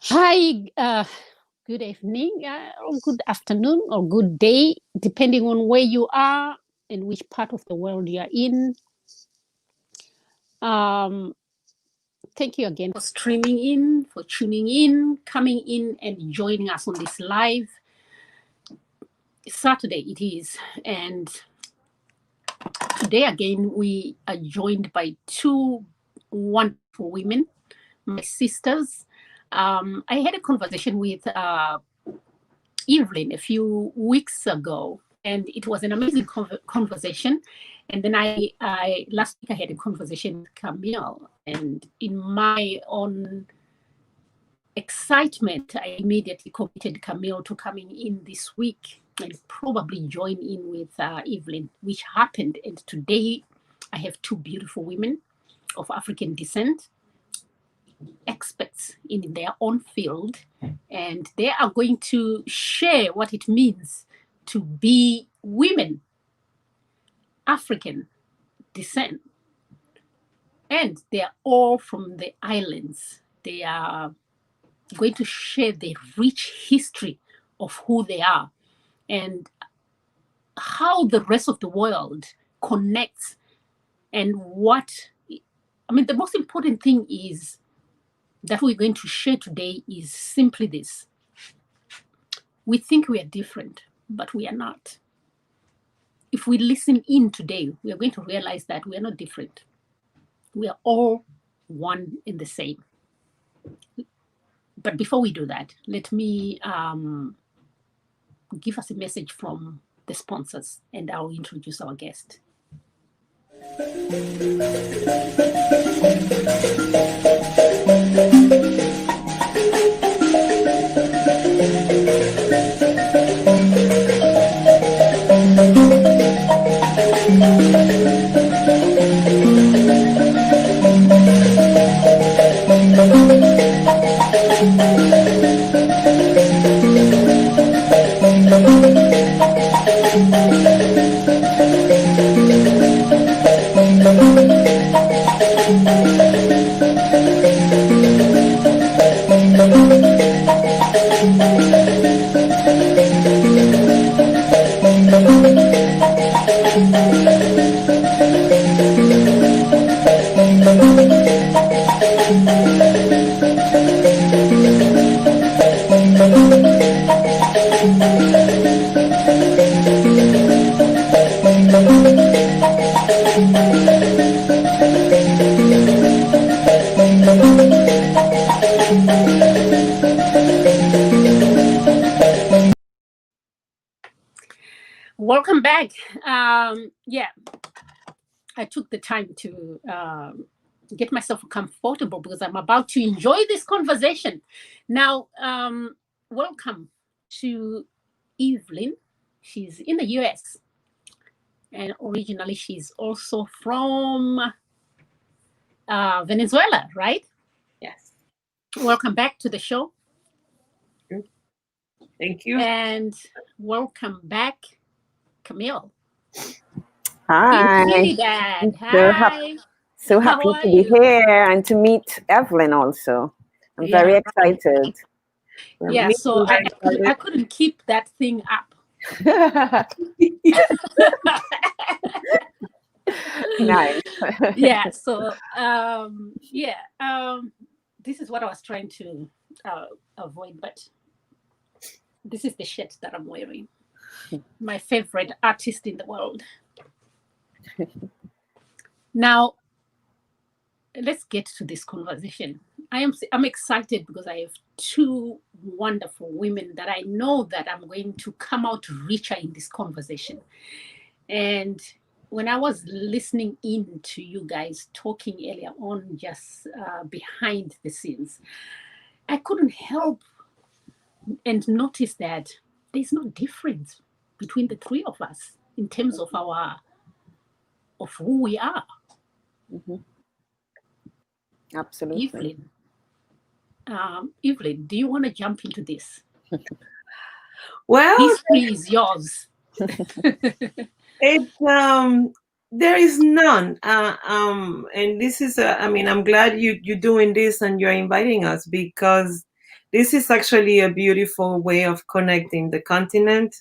Hi, good evening, or good afternoon, or good day, depending on where you are and which part of the world you are in. Um, Thank you again for streaming in, for tuning in, coming in, and joining us on this live. Saturday it is, and today again we are joined by two wonderful women, my sisters. I had a conversation with Evelyn a few weeks ago, and it was an amazing conversation. And then I last week I had a conversation with Camille, and in my own excitement, I immediately committed Camille to coming in this week and probably join in with Evelyn, which happened. And today I have two beautiful women of African descent, experts in their own field, and they are going to share what it means to be women, African descent. And they are all from the islands. They are going to share the rich history of who they are and how the rest of the world connects. And the most important thing is that we're going to share today is simply this. We think we are different, but we are not. If we listen in today, we are going to realize that we are not different. We are all one and the same. But before we do that, let me give us a message from the sponsors, and I'll introduce our guest. Welcome back. I took the time to get myself comfortable because I'm about to enjoy this conversation. Now, welcome to Evelyn. She's in the US, and originally she's also from Venezuela, right? Yes. Welcome back to the show. Thank you. And welcome back, Camille. Hi. Dad. Hi. So happy to be here and to meet Evelyn also. I'm very excited. Yeah, so I couldn't keep that thing up. Nice. Yeah, so this is what I was trying to avoid, but this is the shirt that I'm wearing. My favorite artist in the world. Now, let's get to this conversation. I'm excited because I have two wonderful women that I know that I'm going to come out richer in this conversation. And when I was listening in to you guys talking earlier on, just behind the scenes, I couldn't help and notice that there's no difference between the three of us in terms of who we are. Mm-hmm. Absolutely. Evelyn, do you want to jump into this? Well, history is yours. It's There is none. And this is, I mean, I'm glad you're doing this and you're inviting us, because this is actually a beautiful way of connecting the continent,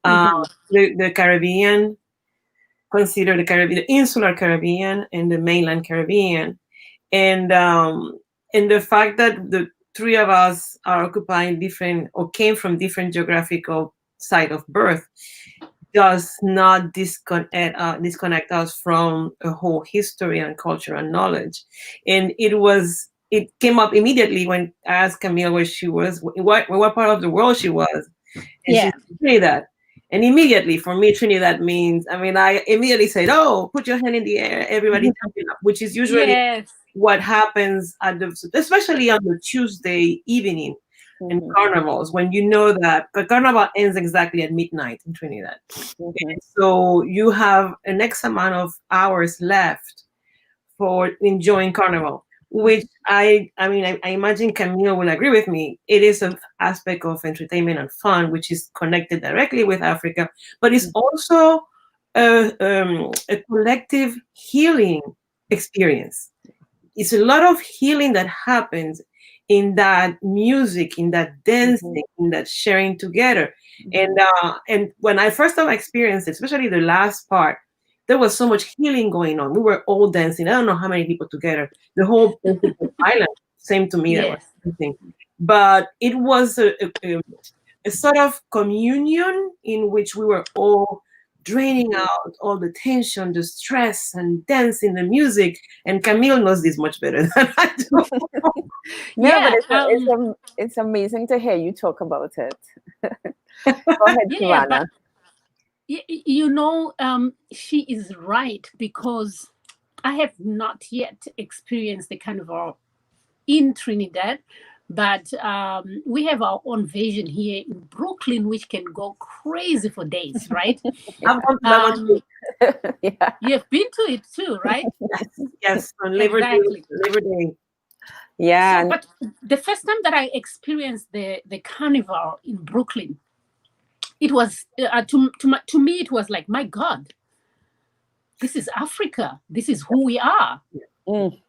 uh, Mm-hmm. the Caribbean, consider the Caribbean, the insular Caribbean and the mainland Caribbean. And the fact that the three of us are occupying different, or came from different geographical site of birth, does not disconnect us from a whole history and culture and knowledge. And it came up immediately when I asked Camille where she was, what part of the world she was, and she Yeah. said Trinidad. And immediately, for me, Trinidad means, I mean, I immediately said, "Oh, put your hand in the air, everybody jumping up," which is usually Yes. what happens especially on the Tuesday evening in Mhm, carnivals, when you know that the carnival ends exactly at midnight in Trinidad. mhm, So you have an X amount of hours left for enjoying carnival, which I imagine Camille will agree with me. It is an aspect of entertainment and fun, which is connected directly with Africa, but it's also a collective healing experience. It's a lot of healing that happens in that music, in that mhm, dancing, in that sharing together. mhm, And when I first time experienced it, especially the last part, there was so much healing going on. We were all dancing. I don't know how many people together. The whole Pacific island, same to me, that was Yes. dancing. But it was a sort of communion in which we were all draining out all the tension, the stress, and dancing the music. And Camille knows this much better than I do. No, but Yeah. it's amazing to hear you talk about it. Go ahead, Yeah. But Savannah. she is right, because I have not yet experienced the carnival in Trinidad, but we have our own version here in Brooklyn, which can go crazy for days, right? I've gone to that one too. Um, Yeah. you have been to it too, right? Yes, yes, on Labor Day, Exactly. Labor Day. Yeah. So, but the first time that I experienced the carnival in Brooklyn, it was to me it was like, my God, this is Africa. This is who we are. Mm,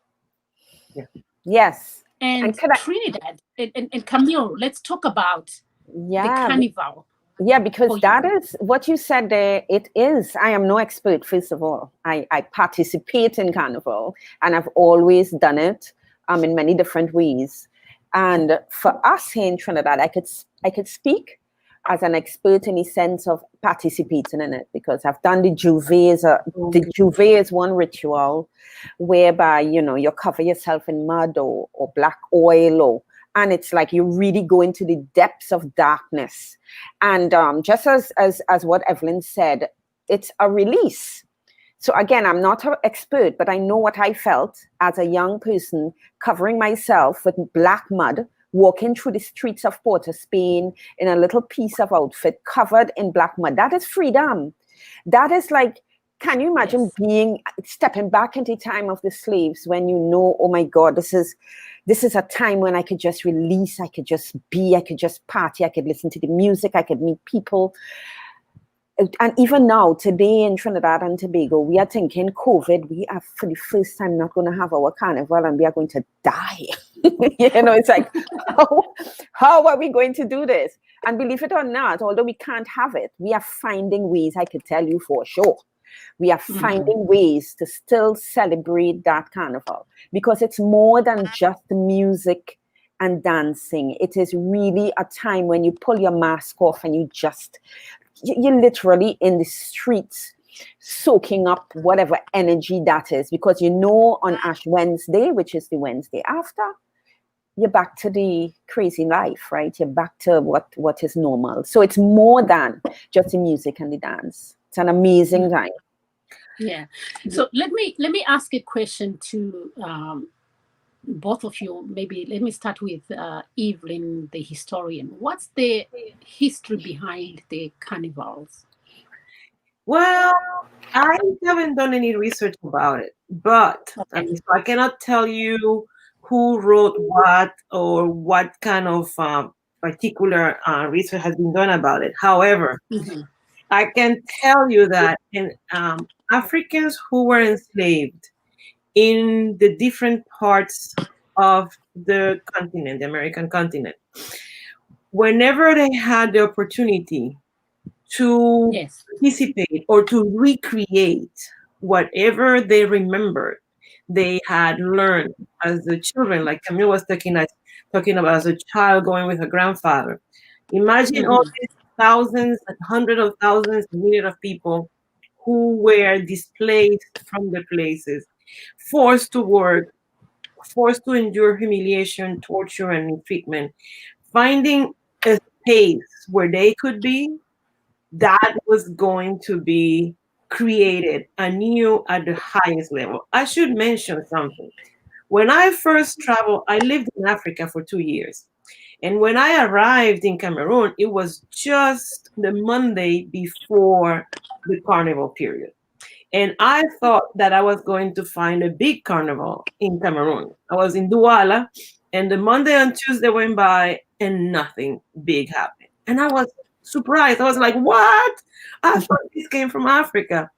Yeah. yes. And And could I, Trinidad and Camille, let's talk about the yeah, carnival yeah, because for you. that is what you said there. It is. I am no expert, first of all. I participate in carnival and I've always done it in many different ways. And for us here in Trinidad, I could speak as an expert in the sense of participating in it because I've done the juve. The juve is one ritual whereby you cover yourself in mud or black oil, and it's like you really go into the depths of darkness. And just as what Evelyn said, it's a release. So again, I'm not an expert, but I know what I felt as a young person covering myself with black mud, walking through the streets of Port of Spain in a little piece of outfit covered in black mud. That is freedom. That is like, can you imagine Yes. stepping back into the time of the slaves when you know, oh my God, this is a time when I could just release, I could just be, I could just party, I could listen to the music, I could meet people. And even now, today in Trinidad and Tobago, we are thinking COVID, we are for the first time not going to have our carnival and we are going to die. It's like, how are we going to do this? And believe it or not, although we can't have it, we are finding ways, I could tell you for sure. We are Hmm. finding ways to still celebrate that carnival because it's more than just music and dancing. It is really a time when you pull your mask off and you're literally in the streets soaking up whatever energy that is, because on Ash Wednesday, which is the Wednesday after, you're back to the crazy life, right? You're back to what is normal. So it's more than just the music and the dance. It's an amazing time. Yeah. So let me ask a question to both of you. Maybe let me start with Evelyn, the historian. What's the history behind the carnivals? Well, I haven't done any research about it, but I Okay. mean, so I cannot tell you who wrote what or what kind of particular research has been done about it. However, Hmm. I can tell you that in Africans who were enslaved in the different parts of the continent, the American continent, whenever they had the opportunity to Yes. participate or to recreate whatever they remembered they had learned as the children, like Camille was talking about as a child going with her grandfather. Imagine all Mhm. these thousands, hundreds of thousands, millions of people who were displaced from their places, forced to work, forced to endure humiliation, torture, and treatment, finding a space where they could be, that was going to be created anew at the highest level. I should mention something. When I first traveled, I lived in Africa for 2 years. And when I arrived in Cameroon, it was just the Monday before the carnival period. And I thought that I was going to find a big carnival in Cameroon. I was in Douala, and the Monday and Tuesday went by, and nothing big happened. And I was surprised. I was like, what? I thought this came from Africa.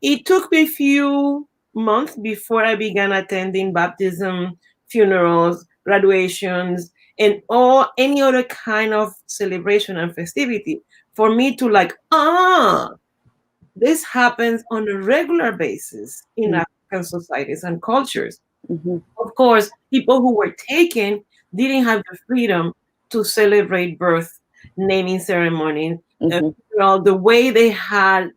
It took me a few months before I began attending baptism, funerals, graduations, and all any other kind of celebration and festivity for me to like, this happens on a regular basis in African societies and cultures. Mhm. Of course, people who were taken didn't have the freedom to celebrate birth, naming ceremonies, Mhm. the way they had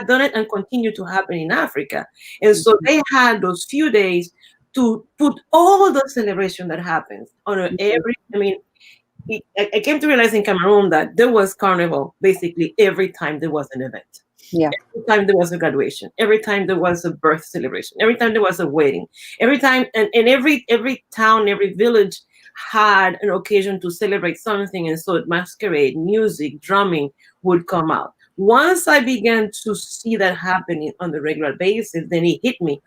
done it and continue to happen in Africa. And so they had those few days to put all the celebration that happens on every, I mean, I came to realize in Cameroon that there was carnival basically every time there was an event. Yeah. Every time there was a graduation, every time there was a birth celebration, every time there was a wedding, every time, and every town, every village had an occasion to celebrate something, and so masquerade, music, drumming would come out. Once I began to see that happening on the regular basis, then it hit me.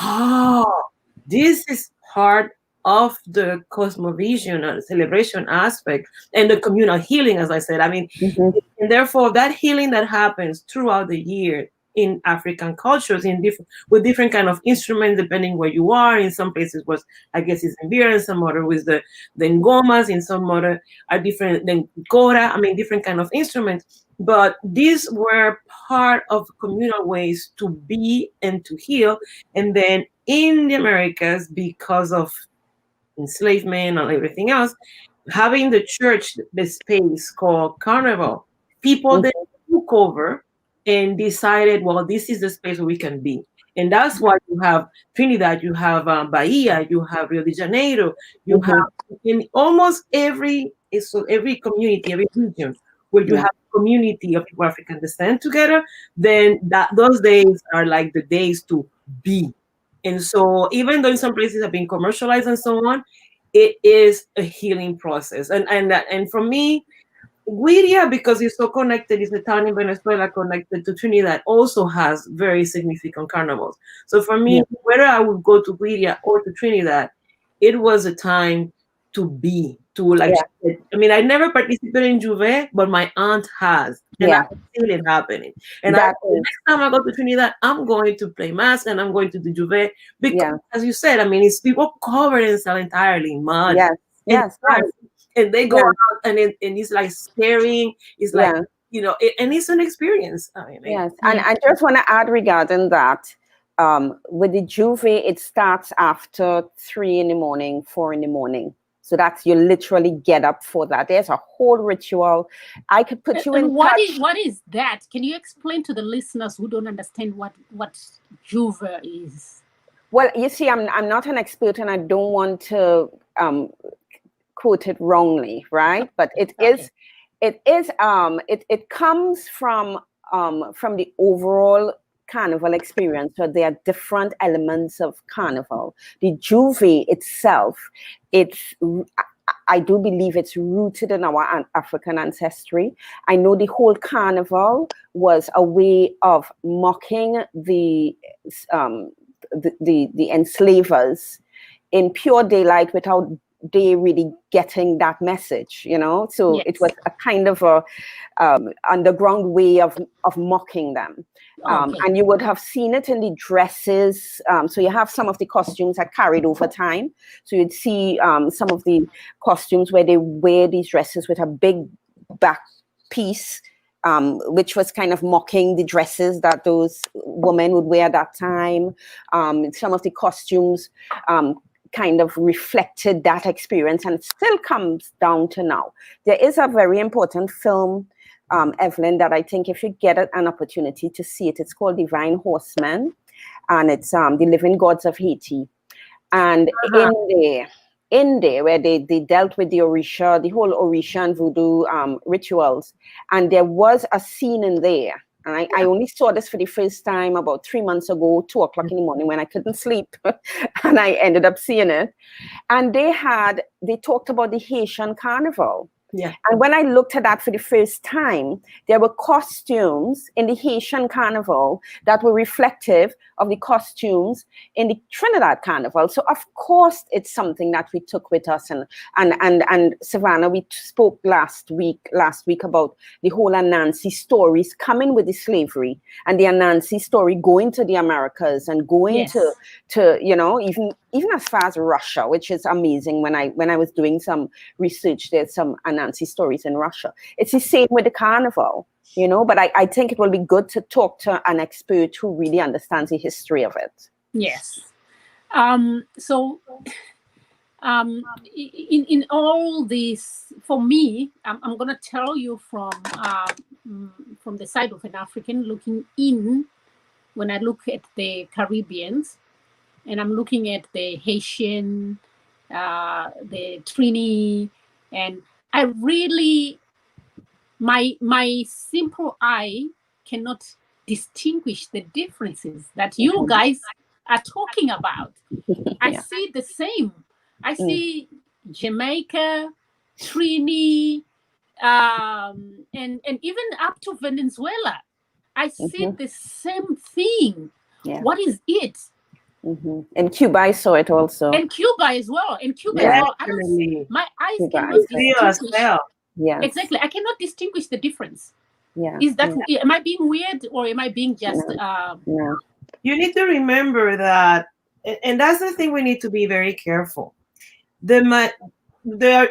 Oh, this is part of the cosmovision and celebration aspect and the communal healing, as I said. I mean, Mhm. and therefore that healing that happens throughout the year in African cultures in different with different kind of instruments depending where you are. In some places was I guess it's mbira, in some other with the ngomas, in some other are different than kora, I mean different kind of instruments. But these were part of communal ways to be and to heal. And then in the Americas, because of enslavement and everything else, having the church, the space called Carnival, people then Mhm. took over and decided, well, this is the space where we can be. And that's why you have Trinidad, you have Bahia, you have Rio de Janeiro, you Mhm. have in almost every community, every region where you Yeah. have a community of people of African descent together, then that those days are like the days to be. And so even though in some places have been commercialized and so on, it is a healing process. And for me, Guiria, because it's so connected, is a town in Venezuela connected to Trinidad, also has very significant carnivals. So for me, Yeah. whether I would go to Guiria or to Trinidad, it was a time to be, to like, Yeah. I mean, I never participated in Juve, but my aunt has, and I Yeah. feel it happening. And I, That the is. next time I go to Trinidad, I'm going to play mask and I'm going to do Juve because, Yeah. as you said, I mean, it's people covered in cell entirely in mud Yes. and Yes. Yes. and they go Yes. out and it's like staring. It's like, Yeah. and it's an experience. I mean, Yes. And Yeah. I just want to add regarding that. With the Juve, it starts after 3 in the morning, 4 in the morning. So that's you literally get up for that. There's a whole ritual. I could put you in And touch. what is that? Can you explain to the listeners who don't understand what Juve is? Well, you see, I'm not an expert, and I don't want to quote it wrongly, right? But Okay. it comes from the overall carnival experience. So there are different elements of carnival. The Juve itself, it's I do believe it's rooted in our African ancestry. I know the whole carnival was a way of mocking um, the enslavers in pure daylight without they really getting that message, you know? So Yes. it was a kind of a underground way of mocking them. Okay. And you would have seen it in the dresses. So you have some of the costumes that carried over time. So you'd see some of the costumes where they wear these dresses with a big back piece, which was kind of mocking the dresses that those women would wear at that time. Some of the costumes kind of reflected that experience, and it still comes down to now. There is a very important film, Evelyn, that I think if you get an opportunity to see it, it's called Divine Horsemen, and it's the Living Gods of Haiti. And in there where they dealt with the Orisha, the whole Orisha and voodoo rituals, and there was a scene in there. And I only saw this for the first time about 3 months ago, 2 o'clock in the morning when I couldn't sleep. And I ended up seeing it. And they talked about the Haitian carnival. Yeah. And when I looked at that for the first time, there were costumes in the Haitian carnival that were reflective of the costumes in the Trinidad carnival. So of course it's something that we took with us. And Savannah, we spoke last week about the whole Anansi stories coming with the slavery, and the Anansi story going to the Americas and going Yes. to you know, even as far as Russia, which is amazing. When I was doing some research, there's some Anansi stories in Russia. It's the same with the carnival, you know, but I think it will be good to talk to an expert who really understands the history of it. Yes. So in all this, for me, I'm going to tell you from the side of an African looking in. When I look at the Caribbeans, and I'm looking at the Haitian, the Trini, and I really, my simple eye cannot distinguish the differences that you guys are talking about. I see the same. I see Jamaica, Trini, and even up to Venezuela. I see the same thing. Yeah. What is it? And Cuba, I saw it also. And Cuba as well. And Cuba Yeah. as well. My eyes Cuba cannot as distinguish. well. Yes. Exactly. I cannot distinguish the difference. Yeah. Is that am I being weird, or am I being just No. You need to remember that, and that's the thing we need to be very careful. The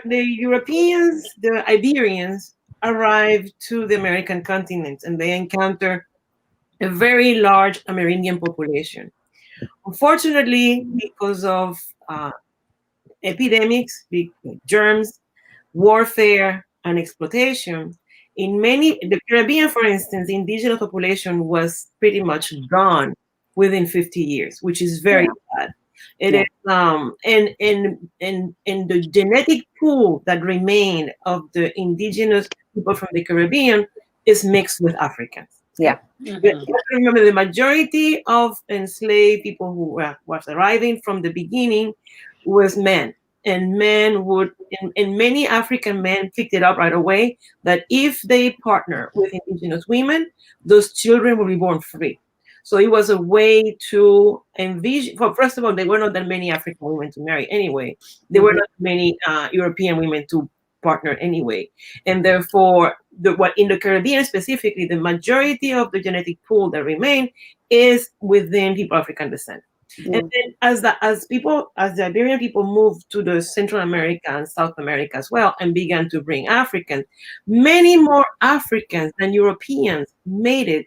Europeans, the Iberians, arrived to the American continent, and they encounter a very large Amerindian population. Unfortunately, because of epidemics, germs, warfare, and exploitation, in the Caribbean, for instance, the indigenous population was pretty much gone within 50 years, which is very sad. It is, and the genetic pool that remained of the indigenous people from the Caribbean is mixed with Africans. Yeah. Remember, the majority of enslaved people who was arriving from the beginning was men. And men would, and many African men picked it up right away, that if they partner with indigenous women, those children will be born free. So it was a way to envision. Well, first of all, there were not that many African women to marry anyway. There were not many European women to partner anyway. And therefore, what in the Caribbean specifically, the majority of the genetic pool that remain is within people of African descent. And then as the Iberian people moved to the Central America and South America as well, and began to bring Africans, many more Africans than Europeans made it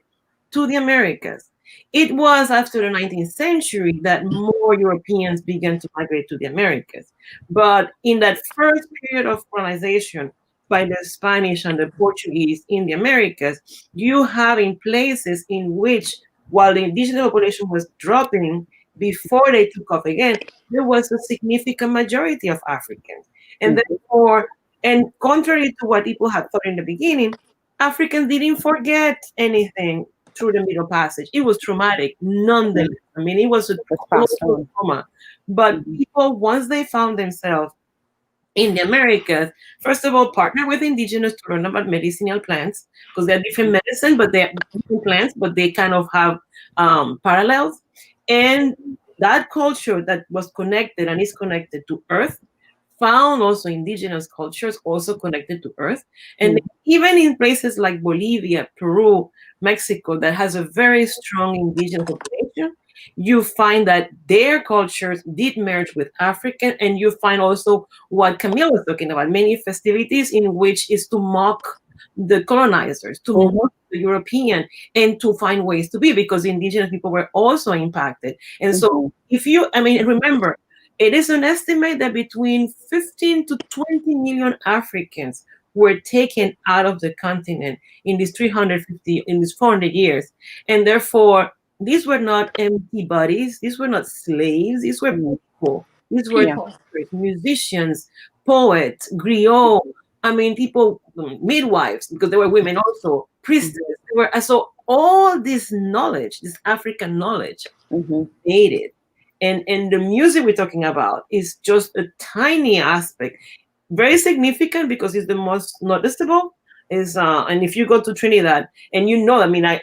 to the Americas. It was after the 19th century that more Europeans began to migrate to the Americas. But in that first period of colonization by the Spanish and the Portuguese in the Americas, you have in places in which, while the indigenous population was dropping, before they took off again, there was a significant majority of Africans. And therefore, and contrary to what people had thought in the beginning, Africans didn't forget anything through the Middle Passage. It was traumatic, nonetheless. I mean, it was a total trauma. But people, once they found themselves in the Americas, first of all, partner with indigenous to learn about medicinal plants, because they're different medicine, but they're different plants, but they kind of have parallels. And that culture that was connected and is connected to earth found also indigenous cultures also connected to earth. And even in places like Bolivia, Peru, Mexico, that has a very strong indigenous population, you find that their cultures did merge with African, and you find also what Camille was talking about, many festivities in which is to mock the colonizers, to mock the European, and to find ways to be, because indigenous people were also impacted. And so if you, I mean, remember, it is an estimate that between 15 to 20 million Africans were taken out of the continent in these 350, in these 400 years. And therefore, these were not empty bodies. These were not slaves. These were people. These were musicians, poets, griots. I mean, people, midwives, because there were women also, priestess. There were, so all this knowledge, this African knowledge, made it. And the music we're talking about is just a tiny aspect, very significant because it's the most noticeable. Is and if you go to Trinidad, and you know, I mean, I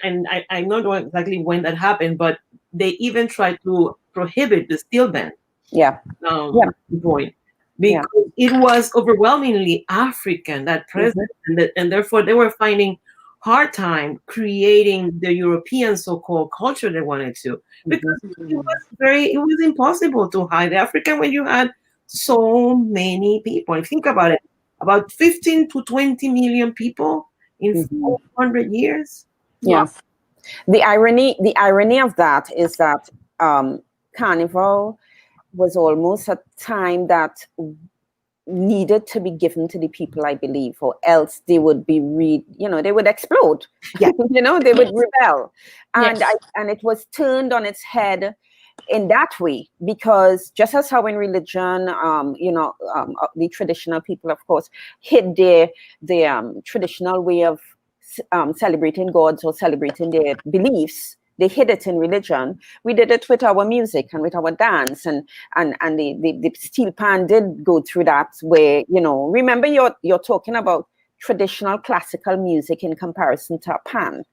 don't know exactly when that happened, but they even tried to prohibit the steel band. Point, because it was overwhelmingly African, that presence, and therefore they were finding hard time creating the European so-called culture they wanted to, because it was impossible to hide African when you had so many people. If you think about it, about 15 to 20 million people in 400 years. Yes. The irony of that is that Carnival was almost a time that needed to be given to the people, I believe, or else they would be they would explode. They would rebel. And and it was turned on its head in that way, because just as how in religion, the traditional people, of course, hid the traditional way of celebrating gods or celebrating their beliefs. They hid it in religion. We did it with our music and with our dance, and the steel pan did go through that. Where remember, you're talking about traditional classical music in comparison to a pan,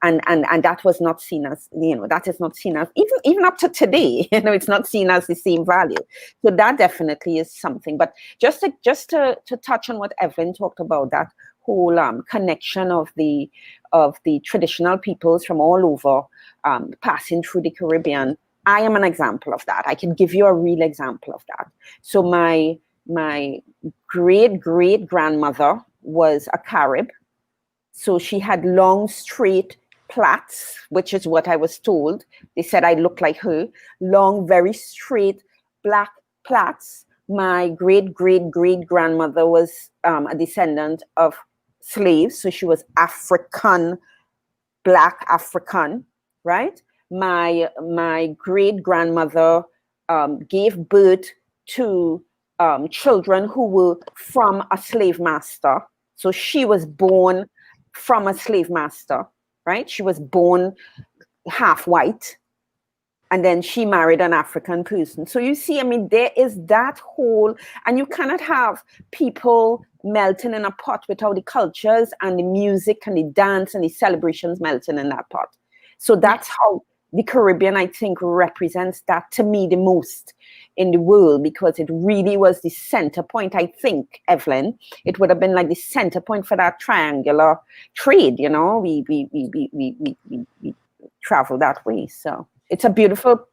and that was not seen as that is not seen as even up to today. It's not seen as the same value. So that definitely is something. But just to touch on what Evelyn talked about, that whole connection of the traditional peoples from all over passing through the Caribbean. I am an example of that. I can give you a real example of that. So my great grandmother was a Carib. So she had long, straight plaits, which is what I was told. They said I looked like her. Long, very straight black plaits. My great grandmother was a descendant of slaves. So she was African, Black African, right? My great grandmother gave birth to children who were from a slave master. So she was born from a slave master, right? She was born half white, and then she married an African person. So you see, I mean, there is that whole, and you cannot have people melting in a pot without the cultures and the music and the dance and the celebrations melting in that pot. So that's how the Caribbean, I think, represents that to me the most in the world, because it really was the center point. I think, Evelyn, it would have been like the center point for that triangular trade. We travel that way. So it's a beautiful.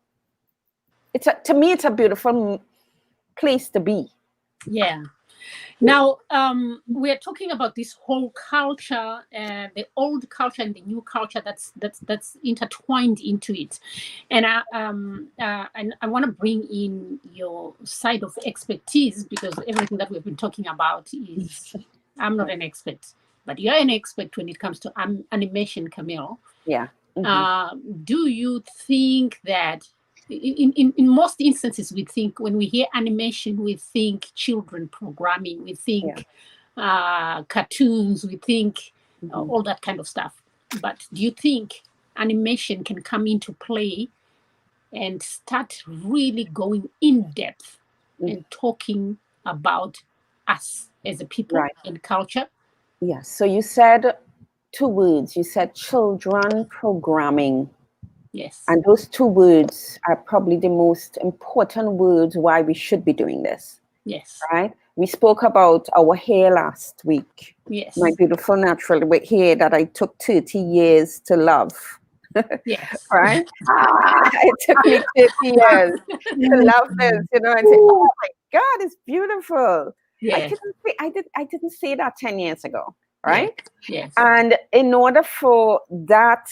To me, it's a beautiful place to be. Yeah. Now, we're talking about this whole culture, the old culture and the new culture that's intertwined into it, and I want to bring in your side of expertise, because everything that we've been talking about is, I'm not an expert, but you're an expert when it comes to animation, Camille. Yeah. Do you think that in most instances, we think when we hear animation, we think children programming, we think cartoons, we think all that kind of stuff. But do you think animation can come into play and start really going in depth and talking about us as a people and culture? Yes. So you said two words. You said children programming. Yes. And those two words are probably the most important words why we should be doing this. Yes. right? We spoke about our hair last week. Yes. My beautiful natural hair that I took 30 years to love. Yes. Right? It took me 30 years to love this, and say, oh my God, it's beautiful. Yes. I didn't say that 10 years ago, Yes. right? Yes. And in order for that,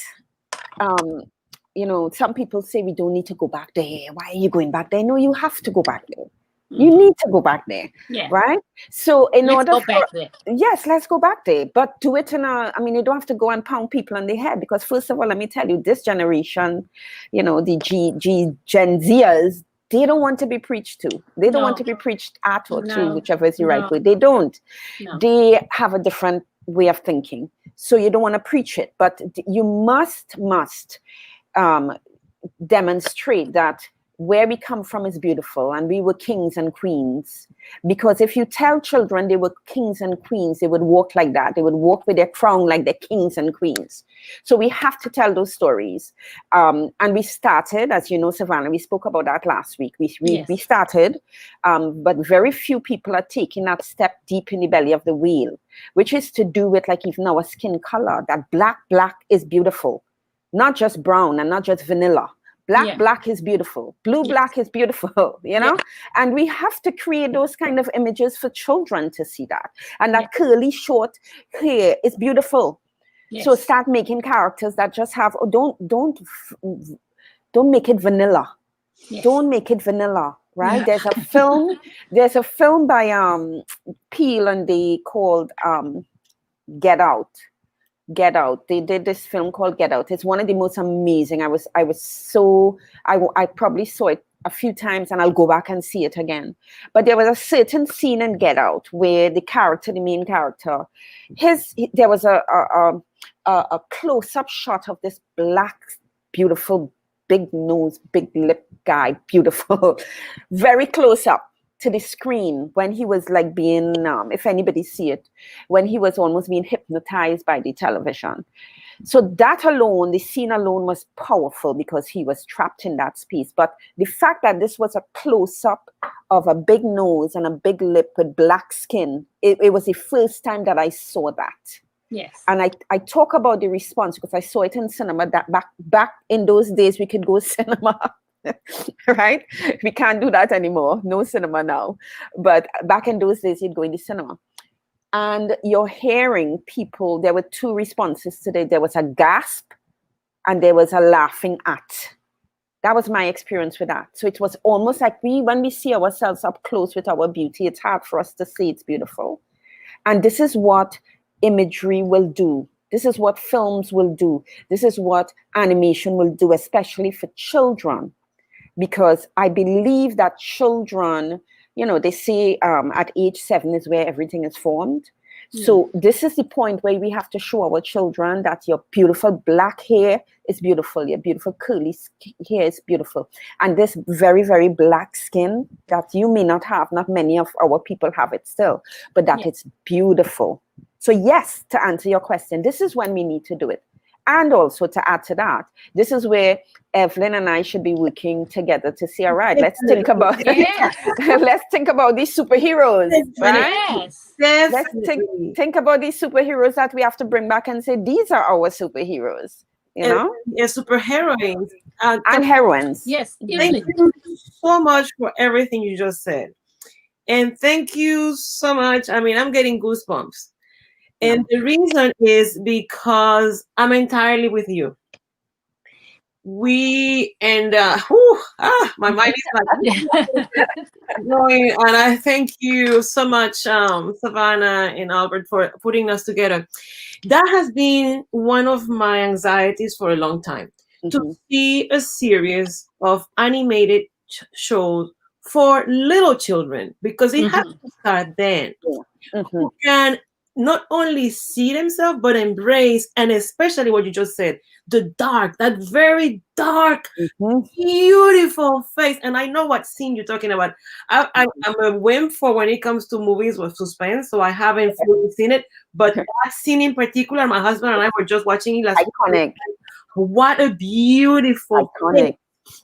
some people say we don't need to go back there. Why are you going back there? No, you have to go back there. You need to go back there, Yeah. right? So Let's go back there. Yes, let's go back there, but do it you don't have to go and pound people on the head, because first of all, let me tell you, this generation, the Gen Zers, they don't want to be preached to. They don't want to be preached at or to, whichever is the right way. They don't. No. They have a different way of thinking. So you don't want to preach it, but you must demonstrate that where we come from is beautiful and we were kings and queens. Because if you tell children they were kings and queens, they would walk like that. They would walk with their crown like they're kings and queens. So we have to tell those stories. And we started, as you know, Savannah, we spoke about that last week. We started, but very few people are taking that step deep in the belly of the wheel, which is to do with like even our skin color, that black is beautiful. Not just brown and not just vanilla. Black is beautiful. Blue, black is beautiful, And we have to create those kind of images for children to see that. And that curly, short hair is beautiful. Yes. So start making characters that just have, don't make it vanilla. Yes. Don't make it vanilla, right? Yeah. There's a film by Peele and they called Get Out. Get Out. They did this film called Get Out. It's one of the most amazing. I probably saw it a few times and I'll go back and see it again. But there was a certain scene in Get Out where the main character, there was a close-up shot of this black, beautiful, big nose, big lip guy, beautiful, very close up to the screen when he was like being, if anybody see it, when he was almost being hypnotized by the television. So that alone, the scene alone was powerful because he was trapped in that space. But the fact that this was a close-up of a big nose and a big lip with black skin, it was the first time that I saw that. Yes. And I talk about the response because I saw it in cinema. That back in those days, we could go cinema. Right? We can't do that anymore. No cinema now. But back in those days, you'd go in the cinema. And you're hearing people, there were two responses today. There was a gasp and there was a laughing at. That was my experience with that. So it was almost like when we see ourselves up close with our beauty, it's hard for us to say it's beautiful. And this is what imagery will do. This is what films will do. This is what animation will do, especially for children. Because I believe that children, they say at age 7 is where everything is formed. So this is the point where we have to show our children that your beautiful black hair is beautiful. Your beautiful curly hair is beautiful. And this very, very black skin that you may not have, not many of our people have it still, but that it's beautiful. So yes, to answer your question, this is when we need to do it. And also to add to that, this is where Evelyn and I should be working together to say, all right, let's think about let's think about these superheroes, right? Yes. Let's think about these superheroes that we have to bring back and say, these are our superheroes, Yeah, superheroines. And heroines. Yes. Thank you so much for everything you just said. And thank you so much. I mean, I'm getting goosebumps. And the reason is because I'm entirely with you. My mind is like going, and I thank you so much, Savannah and Albert, for putting us together. That has been one of my anxieties for a long time, to see a series of animated shows for little children, because it has to start then. Who can not only see themselves, but embrace, and especially what you just said, that very dark, beautiful face. And I know what scene you're talking about. I'm a wimp for when it comes to movies with suspense, so I haven't fully seen it. But that scene in particular, my husband and I were just watching it last Iconic. Week. What a beautiful Iconic.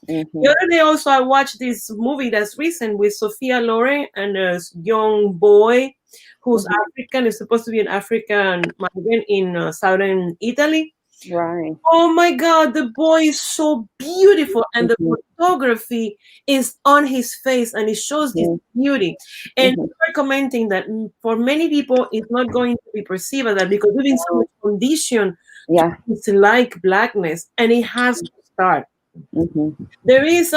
Mm-hmm. The other day also I watched this movie that's recent with Sophia Loren and a young boy who's African, is supposed to be an African migrant in southern Italy. Right. Oh my God, the boy is so beautiful, and the photography is on his face, and it shows this beauty. And we're commenting that for many people, it's not going to be perceived as that because we've been so much conditioned to Yeah. dislike blackness, and it has to start. Mm-hmm. There is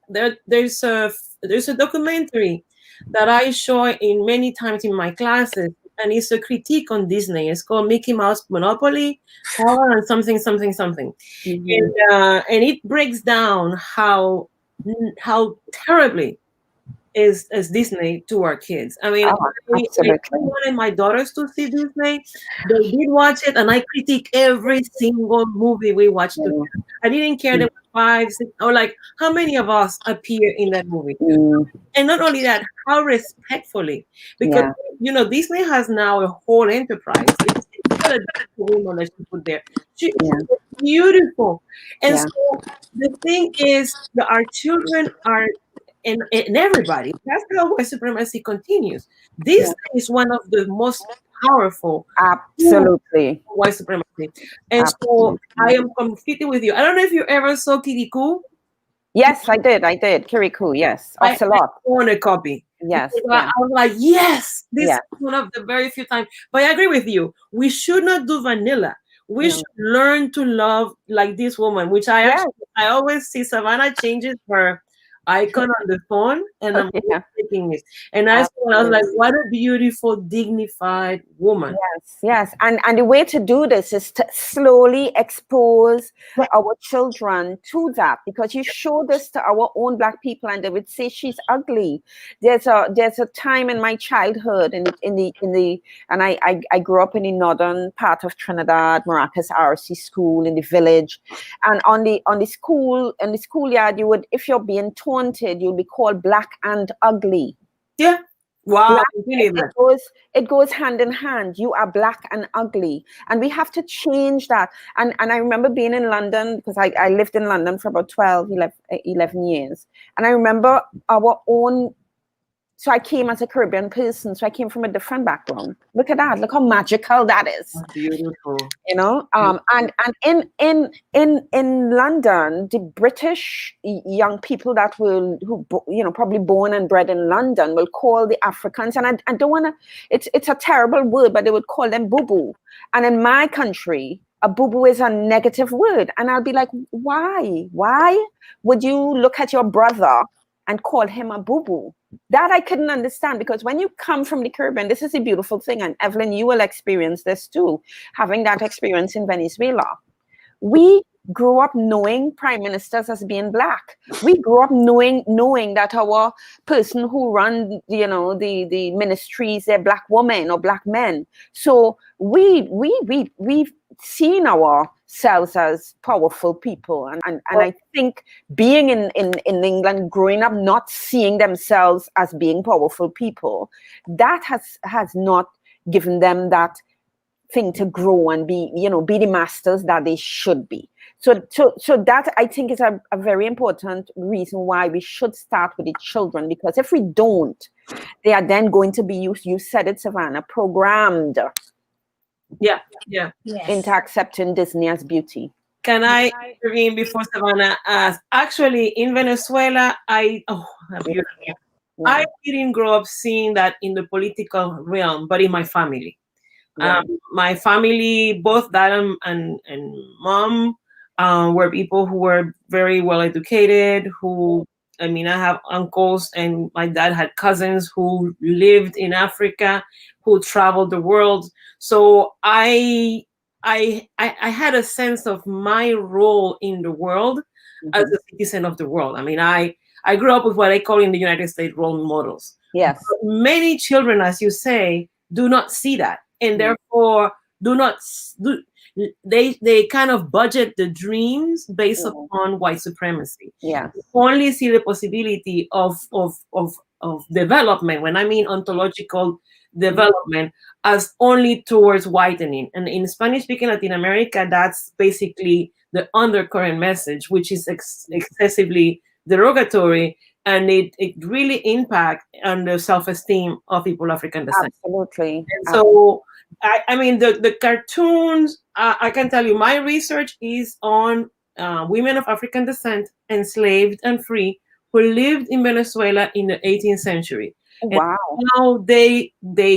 there's a documentary that I show in many times in my classes, and it's a critique on Disney. It's called Mickey Mouse Monopoly, Power and something something something, and it breaks down how terribly is Disney to our kids. I mean, Oh, I absolutely. wanted my daughters to see Disney. They did watch it, and I critique every single movie we watched together. I didn't care there were 5, 6, or like how many of us appear in that movie. And not only that, how respectfully, because Disney has now a whole enterprise. It's not a woman that she put there. She's beautiful, and so the thing is that our children are. And everybody. That's how white supremacy continues. This is one of the most powerful Absolutely. white supremacy. And so Absolutely. I am completely with you. I don't know if you ever saw Kirikou. Yes, I did. Kirikou, yes. Ocelot. I own a copy. Yes. I was like, yes, this Yeah. is one of the very few times. But I agree with you. We should not do vanilla. We should learn to love like this woman, which I always see Savannah changes her icon on the phone, and I'm taking it. And I was like, what a beautiful, dignified woman. Yes. And the way to do this is to slowly expose our children to that, because you show this to our own Black people and they would say she's ugly. There's a time in my childhood and I grew up in the northern part of Trinidad, Maracas RC school in the village, and on the schoolyard, you would, if you're being taunted, you'll be called black and ugly. Yeah. Wow. It goes hand in hand. You are black and ugly. And we have to change that. And I remember being in London, because I lived in London for about 11 years. And I remember our own. So I came as a Caribbean person. So I came from a different background. Look at that. Look how magical that is. Beautiful. And in London, the British young people that who probably born and bred in London will call the Africans, and I don't want to. It's a terrible word, but they would call them boo-boo. And in my country, a boo-boo is a negative word, and I'll be like, why? Why would you look at your brother and call him a boo-boo? That I couldn't understand, because when you come from the Caribbean, this is a beautiful thing. And Evelyn, you will experience this too, having that experience in Venezuela. We grew up knowing prime ministers as being Black. We grew up knowing that our person who run, the ministries, they're Black women or Black men. So we've seen ourselves as powerful people. And I think being in England, growing up, not seeing themselves as being powerful people, that has not given them that thing to grow and be the masters that they should be. So that, I think, is a very important reason why we should start with the children, because if we don't, they are then going to be, you said it, Savannah, programmed into accepting Disney as beauty. Can I intervene before Savannah asks? Actually, in Venezuela, I didn't grow up seeing that in the political realm, but in my family. My family, both dad and mom, were people who were very well educated. I have uncles, and my dad had cousins who lived in Africa, who traveled the world. So I had a sense of my role in the world as a citizen of the world. I grew up with what I call in the United States role models. Yes. But many children, as you say, do not see that. And therefore they kind of budget the dreams based upon white supremacy. Yeah. They only see the possibility of development. When I mean ontological development as only towards whitening. And in Spanish-speaking Latin America, that's basically the undercurrent message, which is excessively derogatory, and it really impacts on the self-esteem of people of African descent. Absolutely. And so, I mean, the cartoons, I can tell you, my research is on women of African descent, enslaved and free, who lived in Venezuela in the 18th century. And Wow. how they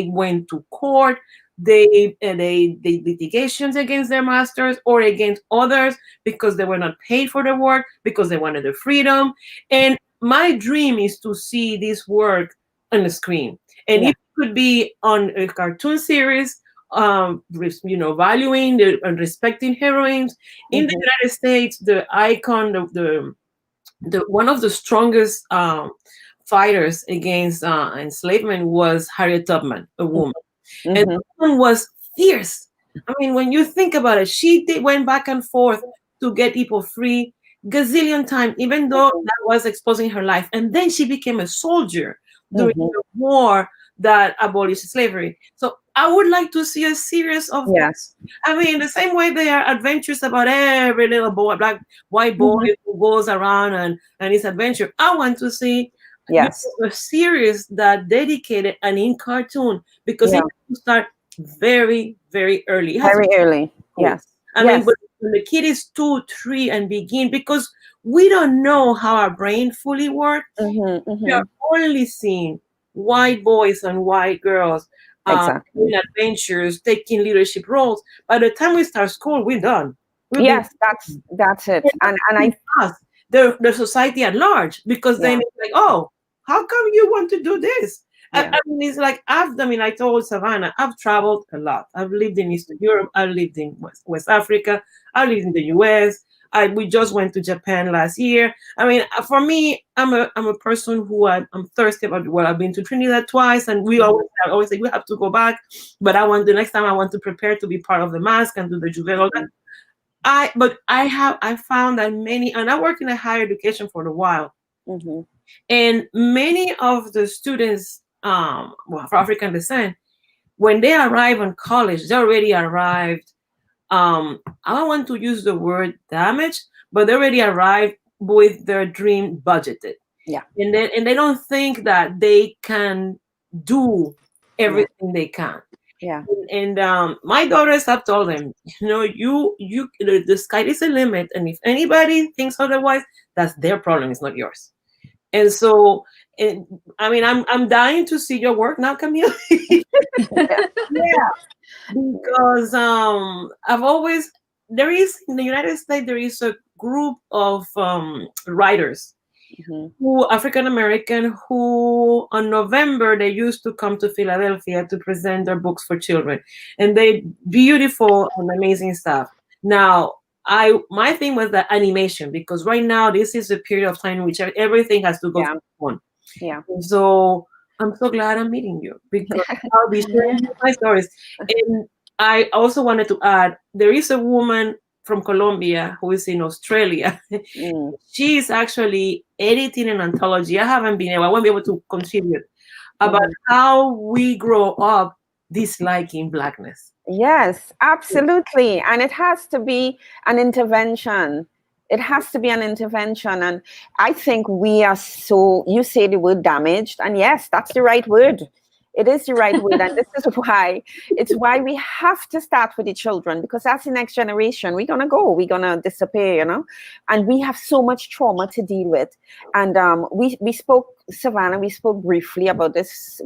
went to court, they litigations against their masters or against others because they were not paid for their work, because they wanted the freedom. And my dream is to see this work on the screen. And Yeah. it could be on a cartoon series, valuing and respecting heroines. In the United States, the icon of the one of the strongest fighters against enslavement was Harriet Tubman, a woman. And Tubman was fierce. I mean, when you think about it, she went back and forth to get people free gazillion times, even though that was exposing her life. And then she became a soldier during the war that abolished slavery. So I would like to see a series of Yes. I mean, the same way they are adventures about every little boy, black, white boy who goes around and his adventure. I want to see a series that dedicated and in cartoon, because it has to start very, very early. Very early. Yes. I mean, when the kid is 2, 3 and begin, because we don't know how our brain fully works. We are only seeing white boys and white girls doing adventures, taking leadership roles. By the time we start school, we're done. That's it. And I the society at large, because then it's like, oh, how come you want to do this? I mean, it's like I told Savannah, I've traveled a lot. I've lived in Eastern Europe. I've lived in West Africa. I lived in the US. We just went to Japan last year. I mean, for me, I'm a person who I'm thirsty about the world. I've been to Trinidad twice, and I always say we have to go back. But the next time I want to prepare to be part of the mask and do the juvenile. I found that many, and I worked in a higher education for a while, and many of the students for African descent, when they arrive in college, they already arrived. I don't want to use the word damage, but they already arrived with their dream budgeted. Yeah. And they don't think that they can do everything they can. Yeah. And my daughters have told them, the sky is the limit, and if anybody thinks otherwise, that's their problem. It's not yours. And so, I mean, I'm dying to see your work now, Camille. Because there is in the United States, there is a group of writers who African American who on November they used to come to Philadelphia to present their books for children, and they beautiful and amazing stuff. Now, my thing was the animation, because right now this is a period of time in which everything has to go to one. Yeah. So I'm so glad I'm meeting you, because I'll be sharing my stories. And I also wanted to add, there is a woman from Colombia who is in Australia. She is actually editing an anthology. I won't be able to contribute about how we grow up disliking Blackness. Yes, absolutely. And it has to be an intervention. It has to be an intervention. And I think we are you say the word damaged, and yes, that's the right word. It is the right word. And this is why we have to start with the children, because that's the next generation. We're going to disappear, and we have so much trauma to deal with. And we spoke, Savannah, we spoke briefly about this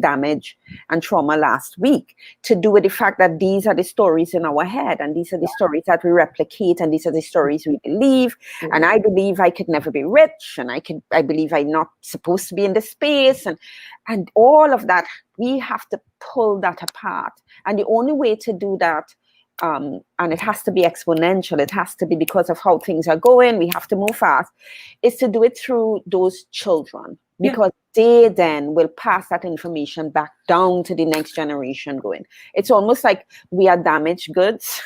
damage and trauma last week, to do with the fact that these are the stories in our head, and these are the stories that we replicate, and these are the stories we believe. And I believe I could never be rich, and I believe I'm not supposed to be in this space, and all of that. We have to pull that apart, and the only way to do that, and it has to be exponential, it has to be because of how things are going, we have to move fast, is to do it through those children. because they then will pass that information back down to the next generation going. It's almost like we are damaged goods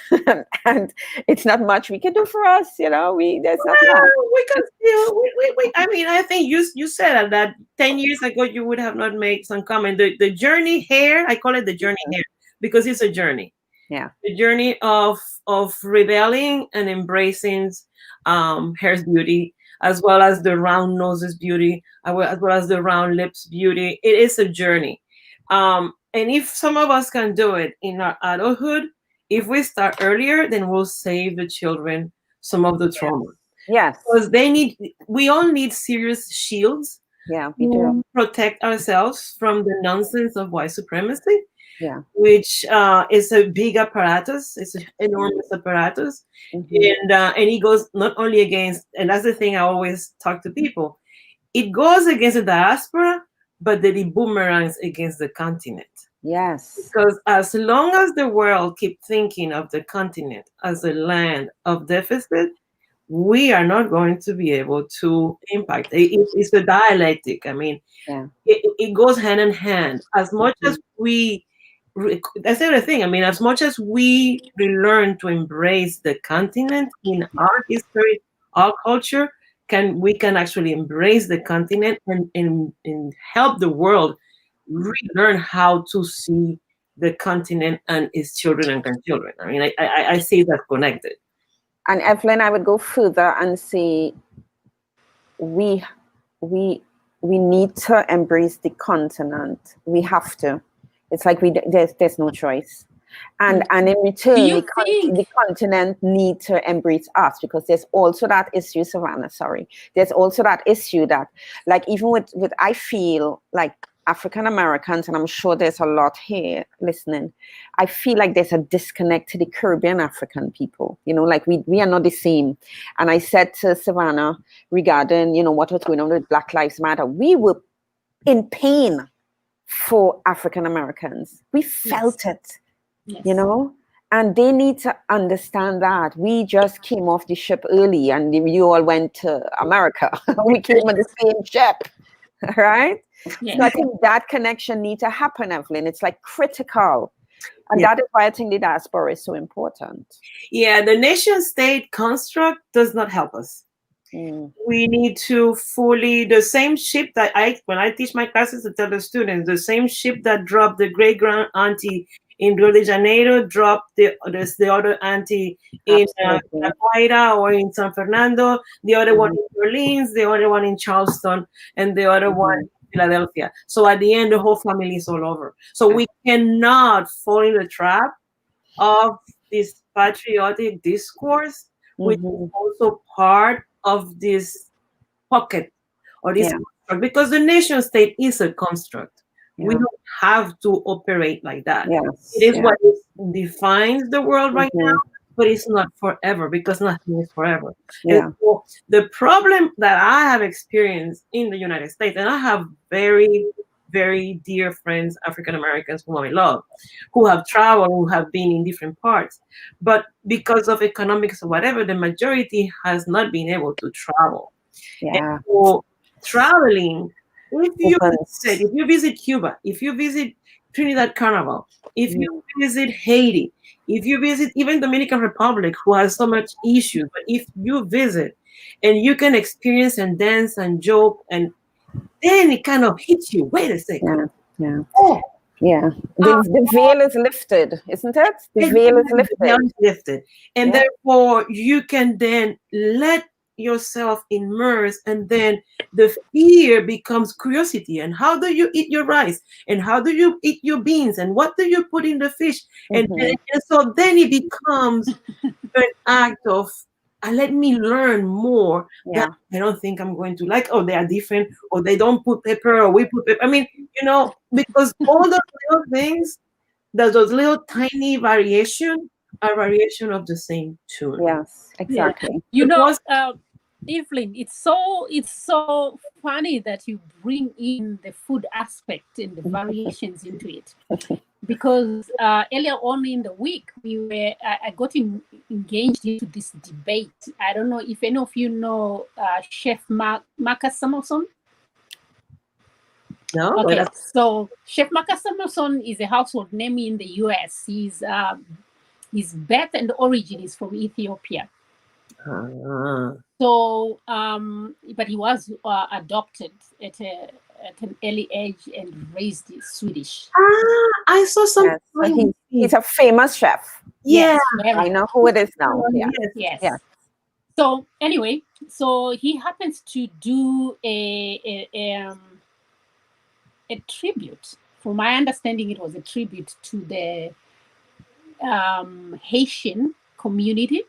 and it's not much we can do for us, there's not much. We can still, I mean, I think you said that 10 years ago you would have not made some comment. The journey here, I call it the journey here because it's a journey. Yeah. The journey of rebelling and embracing hair's beauty, as well as the round noses beauty, as well as the round lips beauty. It is a journey. And if some of us can do it in our adulthood, if we start earlier, then we'll save the children some of the trauma. Yes. Because we all need serious shields. Yeah, we do. Protect ourselves from the nonsense of white supremacy. Yeah. Which is a big apparatus. It's an enormous apparatus. And it goes not only against, and that's the thing I always talk to people, it goes against the diaspora, but then it boomerangs against the continent. Yes. Because as long as the world keep thinking of the continent as a land of deficit, we are not going to be able to impact. It's a dialectic. I mean, it goes hand in hand. As much as that's the other thing. I mean, as much as we learn to embrace the continent in our history, our culture, we can actually embrace the continent and help the world relearn how to see the continent and its children and grandchildren. I mean, I see that connected. And Evelyn, I would go further and say we need to embrace the continent. We have to. It's like there's no choice. And in return, the continent need to embrace us, because there's also that issue, Savannah, sorry. There's also that issue that, like, even with I feel like African Americans, and I'm sure there's a lot here listening, I feel like there's a disconnect to the Caribbean African people. Like we are not the same. And I said to Savannah regarding, what was going on with Black Lives Matter, we were in pain for African Americans. We felt it, and they need to understand that. We just came off the ship early and you all went to America. We came on the same ship, right? Yes. So I think that connection needs to happen, Evelyn. It's like critical. And that is why I think the diaspora is so important. Yeah, the nation state construct does not help us. We need to the same ship that when I teach my classes, to tell the students, the same ship that dropped the great grand auntie in Rio de Janeiro dropped the other auntie in La Guaira or in San Fernando, the other one in New Orleans, the other one in Charleston, and the other one in Philadelphia. So at the end, the whole family is all over. So we cannot fall in the trap of this patriotic discourse, which is also part of this pocket or this construct, because the nation state is a construct. We don't have to operate like that. It is what defines the world right now, but it's not forever, because nothing is forever. And so the problem that I have experienced in the United States, and I have very, very dear friends, African Americans whom I love, who have traveled, who have been in different parts, but because of economics or whatever, the majority has not been able to travel. And so traveling, if you visit Cuba, if you visit Trinidad Carnival, if you visit Haiti, if you visit even Dominican Republic, who has so much issues, but if you visit and you can experience and dance and joke, and then it kind of hits you. Wait a second. The veil is lifted, isn't it? The veil is lifted. And therefore you can then let yourself immerse, and then the fear becomes curiosity. And how do you eat your rice? And how do you eat your beans? And what do you put in the fish? And so then it becomes an act of let me learn more. That I don't think I'm going to like. Oh, they are different, or they don't put pepper, or we put pepper. I mean, because all those little things, those little tiny variation are variation of the same tune. Yes, exactly. Evelyn, it's so funny that you bring in the food aspect and the variations into it, because earlier on in the week I got engaged into this debate. I don't know if any of you know Chef Marcus Samuelson. No, but Okay, that's so Chef Marcus Samuelson is a household name in the U.S. His birth and origin is from Ethiopia. So, but he was adopted at an early age and raised Swedish. I saw some. Yes. So he's a famous chef. Yeah. very. I know who it is now. Yeah. Yes. Yeah. So anyway, so he happens to do a tribute. From my understanding, it was a tribute to the Haitian community,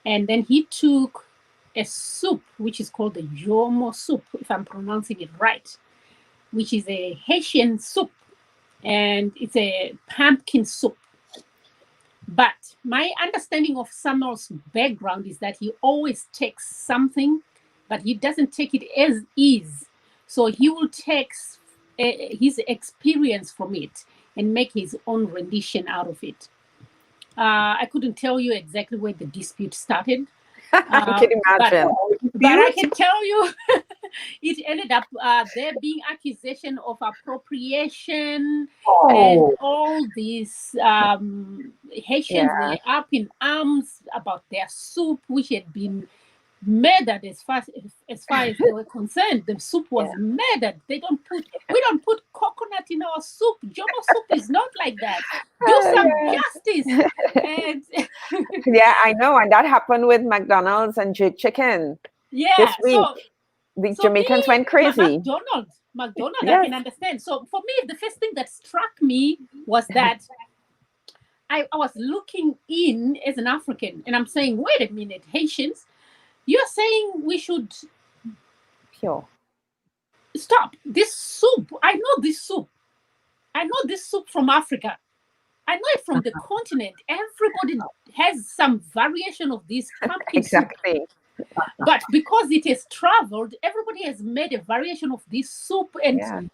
and then he took a soup which is called the Jomo soup, if I'm pronouncing it right, which is a Haitian soup, and it's a pumpkin soup. But my understanding of Samuel's background is that he always takes something, but he doesn't take it as is. So he will take his experience from it and make his own rendition out of it. I couldn't tell you exactly where the dispute started. I can imagine. But I can tell you it ended up there being accusation of appropriation and all these Haitians were up in arms about their soup, which had been murdered as far as they were concerned. The soup was murdered. We don't put coconut in our soup. Jomo soup is not like that. Do some justice. And yeah, I know, and that happened with McDonald's and Jake Chicken. This week, the Jamaicans went crazy. McDonald's, I can understand. So for me, the first thing that struck me was that I was looking in as an African, and I'm saying, wait a minute, Haitians, you're saying we should stop this soup. I know this soup. I know this soup from Africa. I know it from the continent. Everybody has some variation of this pumpkin soup. But because it has traveled, everybody has made a variation of this soup. And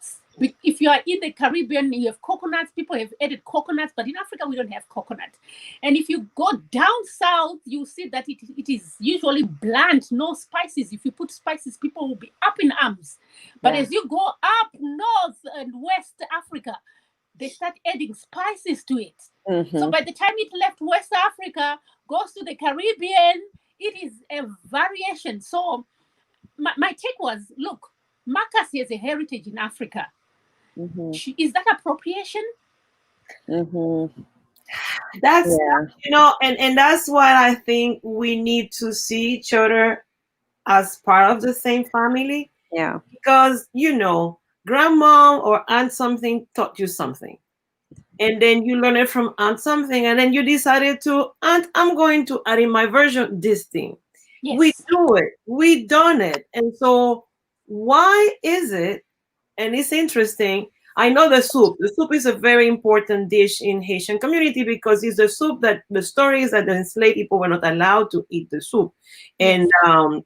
if you are in the Caribbean, you have coconuts. People have added coconuts, but in Africa, we don't have coconut. And if you go down south, you see that it is usually bland, no spices. If you put spices, people will be up in arms. But as you go up north and west Africa, they start adding spices to it. So by the time it left West Africa, goes to the Caribbean, it is a variation. So my take was, look, Marcus has a heritage in Africa. Is that appropriation? That's and that's why I think we need to see each other as part of the same family. Yeah. Because grandma or aunt something taught you something. And then you learn it from aunt something, and then you decided to, aunt, I'm going to add in my version this thing. Yes. We do it. We done it. And so why is it, and it's interesting, I know the soup is a very important dish in Haitian community because it's the soup that the story is that the enslaved people were not allowed to eat the soup. And